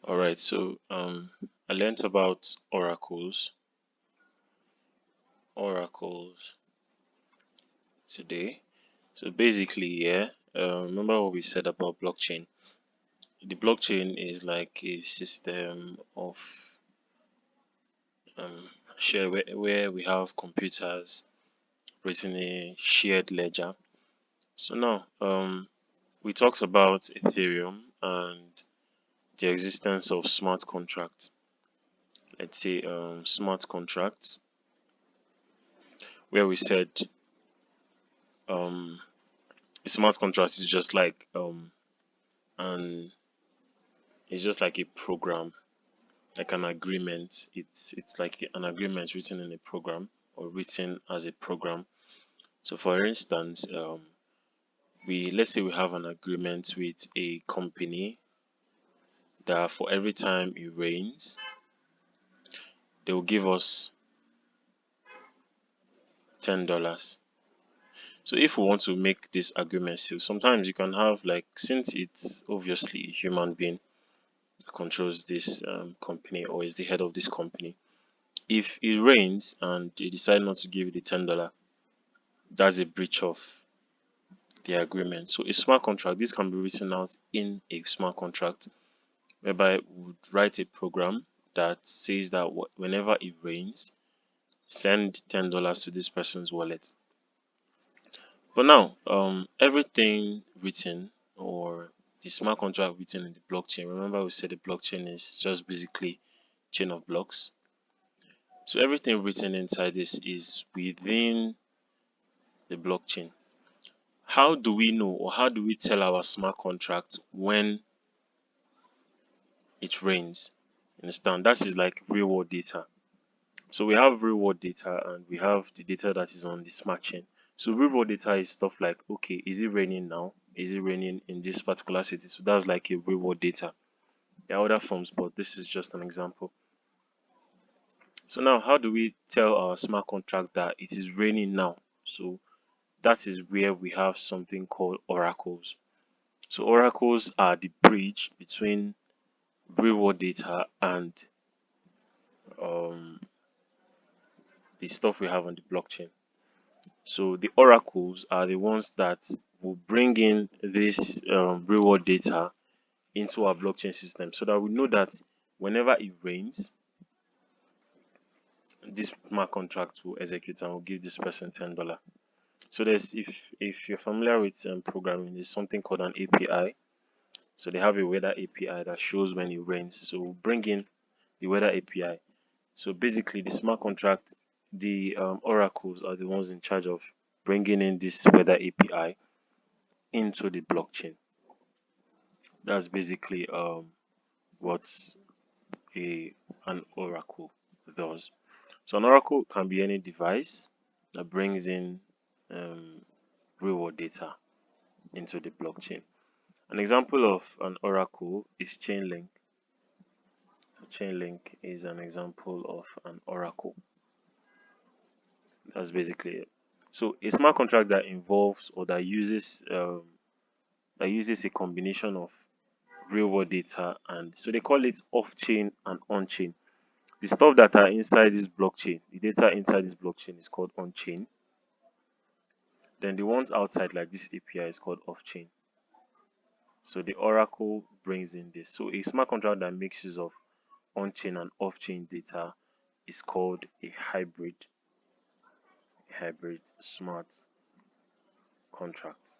All right, so I learned about oracles today. So basically, yeah, remember what we said about blockchain. The blockchain is like a system of um, share where we have computers written a shared ledger. So now, we talked about Ethereum and the existence of smart contracts. Let's say smart contracts, where we said um, a smart contract is just like an it's just like a program, like an agreement. It's like an agreement written in a program or written as a program. So for instance, we let's say we have an agreement with a company that for every time it rains, they will give us $10. So if we want to make this agreement still, sometimes you can have like since it's obviously a human being that controls this company or is the head of this company. If it rains and they decide not to give you the $10, that's a breach of the agreement. So a smart contract, this can be written out in a smart contract whereby we would write a program that says that whenever it rains, send $10 to this person's wallet. But now, everything written or the smart contract written in the blockchain. Remember, we said the blockchain is just basically chain of blocks. So everything written inside this is within the blockchain. How do we know or how do we tell our smart contract when it rains? Understand? That is like real world data. So we have real world data and we have the data that is on the smart chain. So real world data is stuff like, okay, is it raining now? Is it raining in this particular city? So that's like a real world data. There are other forms, but this is just an example. So now, how do we tell our smart contract that it is raining now? So that is where we have something called oracles. So oracles are the bridge between real world data and um, the stuff we have on the blockchain. So the oracles are the ones that will bring in this real world data into our blockchain system so that we know that whenever it rains, this smart contract will execute and will give this person $10. So there's if you're familiar with programming, there's something called an API. So they have a weather API that shows when it rains. So we'll bring in the weather API. So basically, the smart contract, the oracles are the ones in charge of bringing in this weather API into the blockchain. That's basically what a an oracle does. So an oracle can be any device that brings in um, real world data into the blockchain. An example of an oracle is Chainlink. Chainlink is an example of an oracle. That's basically it. So a smart contract that involves or that uses a combination of real world data and so they call it off chain and on chain. The stuff that are inside this blockchain, the data inside this blockchain is called on chain. Then the ones outside, like this API, is called off chain. So the Oracle brings in this. So a smart contract that makes use of on chain and off chain data is called a hybrid smart contract.